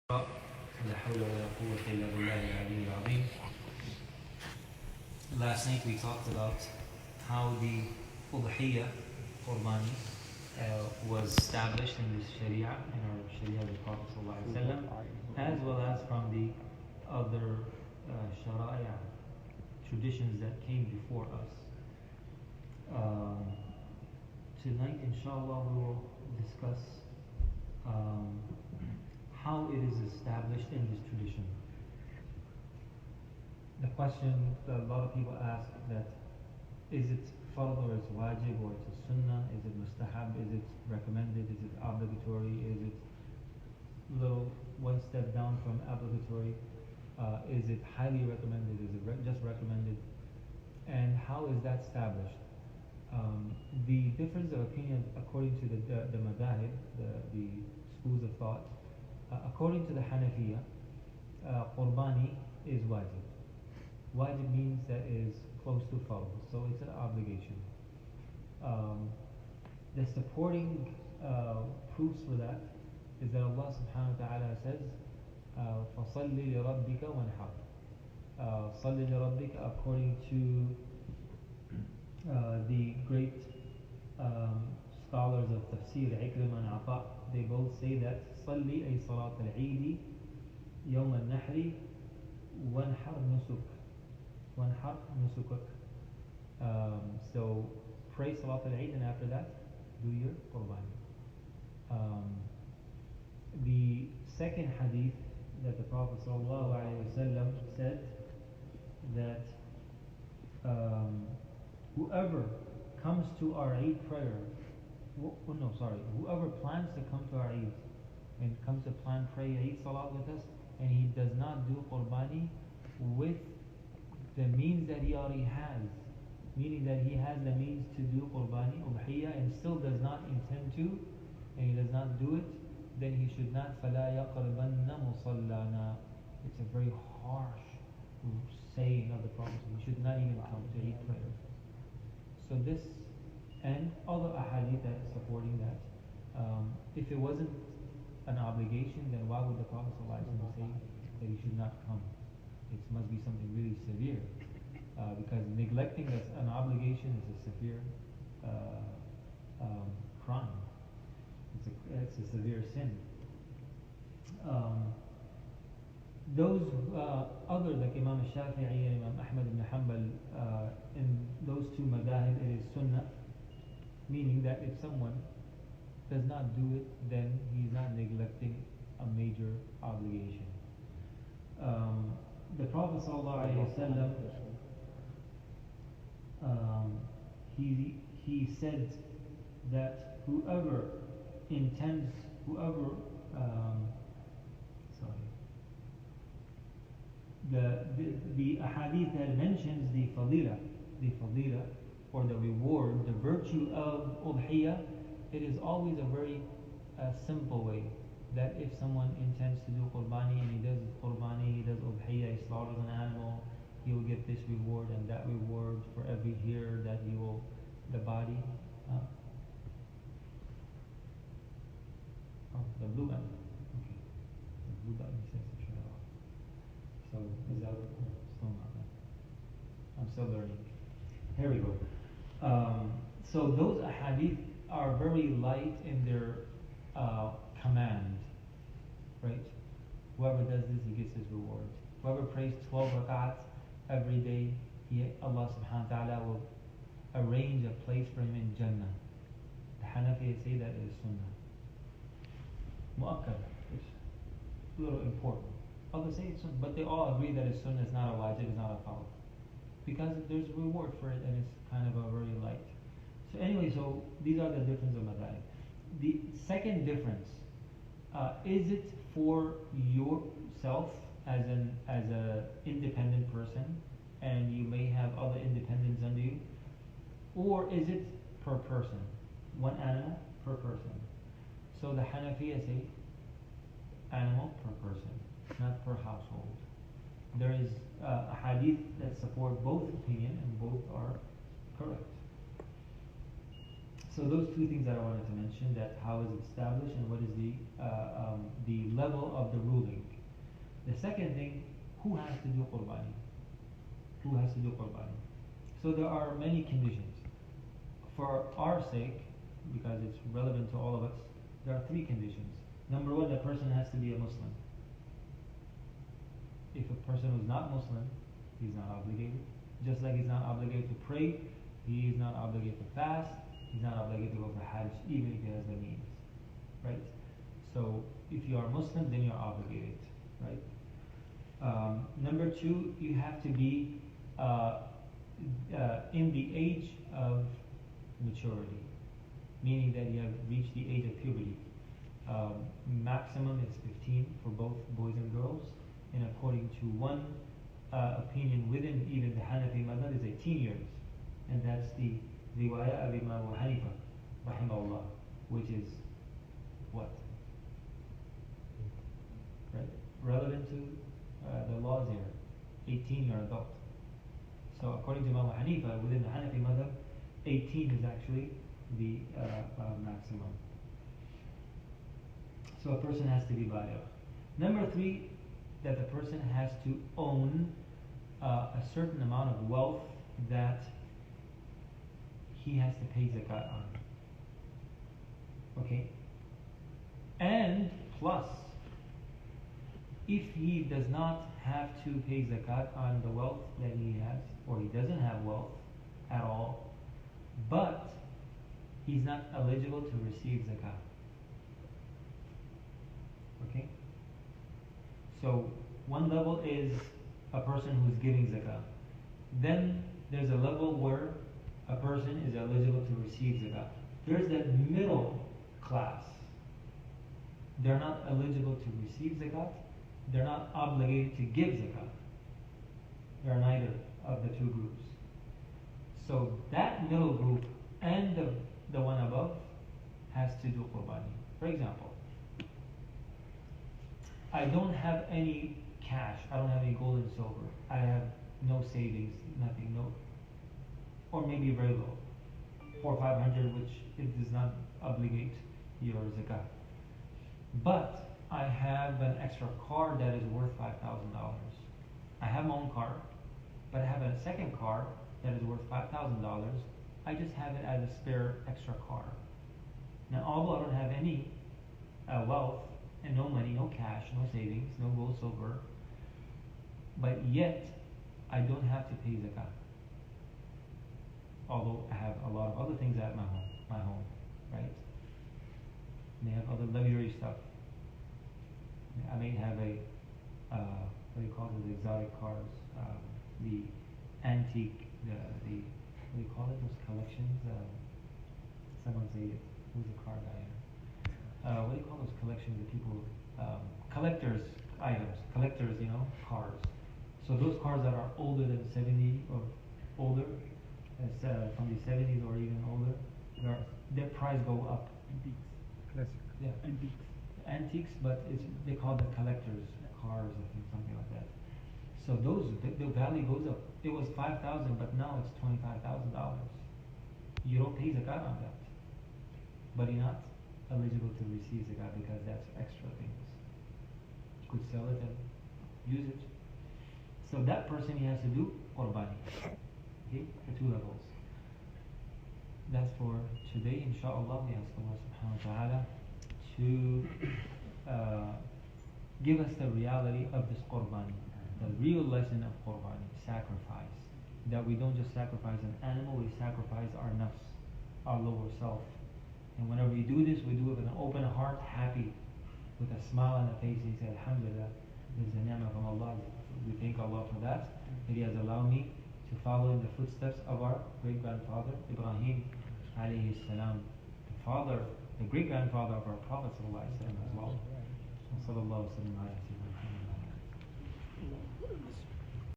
لا حول ولا قوة إلا بالله العلي العظيم. Last night we talked about how the udhiyya, qurbani, was established in the Sharia, in our Sharia of the Prophet ﷺ, as well as from the other shara'i, traditions that came before us. Tonight, inshallah, we will discuss how it is established in this tradition. The question that a lot of people ask, that is it fard or it's wajib or it's a sunnah, is it mustahab, is it recommended, is it obligatory, is it little one step down from obligatory, is it highly recommended, is it just recommended, and how is that established? The difference of opinion according to the madahib, the schools of thought, according to the Hanafiya, qurbani is wajib. Wajib means that it is close to fard, so it's an obligation. The supporting proofs for that is that Allah subhanahu wa ta'ala says, فَصَلِّ لِرَبِّكَ وَانْحَرْ. صَلِّ لِرَبِّكَ, according to the great scholars of tafsir, Ikrim and Ata, they both say that صَلِّ أي صلاة العيد يوم النحر وانحر نسك. وانحر نسكك. So pray Salat al-Eid, and after that do your qurbani. The second hadith that the Prophet ﷺ said that whoever comes to our Eid prayer, whoever plans to come to our Eid and comes to pray Eid Salat with us, and he does not do qurbani with the means that he already has, meaning that he has the means to do qurbani, udhiyya, and still does not intend to, and he does not do it, then he should not, فَلَا يَقْرَبَنَّ مُصَلَّانَا. It's a very harsh saying of the Prophet. He should not even come to Eid prayer. So this, and other ahadith that is supporting that. If it wasn't an obligation, then why would the Prophet ﷺ say that he should not come? It must be something really severe, because neglecting an obligation is a severe crime. It's a severe sin. Those other, like Imam Shafi'i and Imam Ahmad ibn Hanbal, in those two madahib, it is sunnah, meaning that if someone does not do it, then he's not neglecting a major obligation. The Prophet ﷺ, he said that whoever intends, the ahadith that mentions the fadila, or the reward, the virtue of udhiyya, it is always a very simple way, that if someone intends to do qurbani and he does qurbani, he does udhiyya, he slaughters an animal, he will get this reward and that reward for every hair that he will, the body. The blue button. Okay. The blue button says to turn it off. So is that still not that? I'm still learning. Here we go. So those ahadith are very light in their command, right? Whoever does this, he gets his reward. Whoever prays 12 rak'ats every day, Allah subhanahu wa ta'ala will arrange a place for him in Jannah. The Hanafi say that it is sunnah. Mu'akkad, it's a little important. Others say it's sunnah, but they all agree that it's sunnah, it's not a wajib, it's not a fard, because there's a reward for it, and it's kind of a very light. So anyway, so these are the differences of madhab. The second difference, is it for yourself as an independent person, and you may have other independents under you, or is it per person, one animal per person? So the Hanafiya say animal per person, not per household. There is a hadith that support both opinion, and both are correct. So those two things that I wanted to mention, that how is it established and what is the level of the ruling. second thing, who has to do qurbani? Who has to do qurbani? So there are many conditions. For our sake, because it's relevant to all of us, there are three conditions. Number one, the person has to be a Muslim. If a person who's not Muslim, he's not obligated. Just like he's not obligated to pray, he is not obligated to fast, he's not obligated to go for Hajj, even if he has the means. Right? So if you are Muslim, then you're obligated. Right? Number two, you have to be in the age of maturity, meaning that you have reached the age of puberty. Maximum is 15 for both boys and girls, and according to one opinion within even the Hanafi madhab is 18 years, and that's the riwayah of Imam Abu Hanifa rahimahullah, which is what? Right? Relevant to the laws here, 18 you're adult. So according to Imam Abu Hanifa, within the Hanafi madhab, 18 is actually the maximum. So a person has to be baligh. Number three, that the person has to own a certain amount of wealth that he has to pay zakat on. Okay? And plus, if he does not have to pay zakat on the wealth that he has, or he doesn't have wealth at all, but he's not eligible to receive zakat. Okay? So one level is a person who's giving zakat. Then there's a level where a person is eligible to receive zakat. There's that middle class. They're not eligible to receive zakat. They're not obligated to give zakat. They're neither of the two groups. So that middle group and the one above has to do qurbani. For example, I don't have any cash. I don't have any gold and silver. I have no savings, nothing, no, or maybe very low, 400 or 500, which it does not obligate your zakat. But I have an extra car that is worth $5,000. I have my own car, but I have a second car that is worth $5,000. I just have it as a spare extra car. Now, although I don't have any wealth and no money, no cash, no savings, no gold, silver, but yet I don't have to pay zakat. Although I have a lot of other things at my home, right? May have other luxury stuff. I may have a what do you call it? The exotic cars, the antique, the what do you call it? Those collections. Someone say it. Who's the car guy? What do you call those collections that people collectors items, collectors, cars. So those cars that are older than 70 or older, from the 70s or even older, their price go up. Antiques, classic. Yeah, Antiques. Antiques, but they call them collectors cars, I think, something like that. So the value goes up. It was $5,000, but now it's $25,000. You don't pay zakat on that, but you're not eligible to receive zakat because that's extra things. You could sell it and use it. So that person, he has to do qurbani. Okay, for two levels. That's for today. Inshallah, we ask Allah subhanahu wa ta'ala to give us the reality of this qurbani, the real lesson of qurbani, sacrifice. That we don't just sacrifice an animal, we sacrifice our nafs, our lower self. And whenever we do this, we do it with an open heart, happy, with a smile on the face. He said, Alhamdulillah, this is a ni'mah from Allah. We thank Allah for that He has allowed me to follow in the footsteps of our great-grandfather, Ibrahim alayhi salam, the great-grandfather of our Prophet sallallahu alaihi wasallam as well. Sallallahu alaihi wasallam.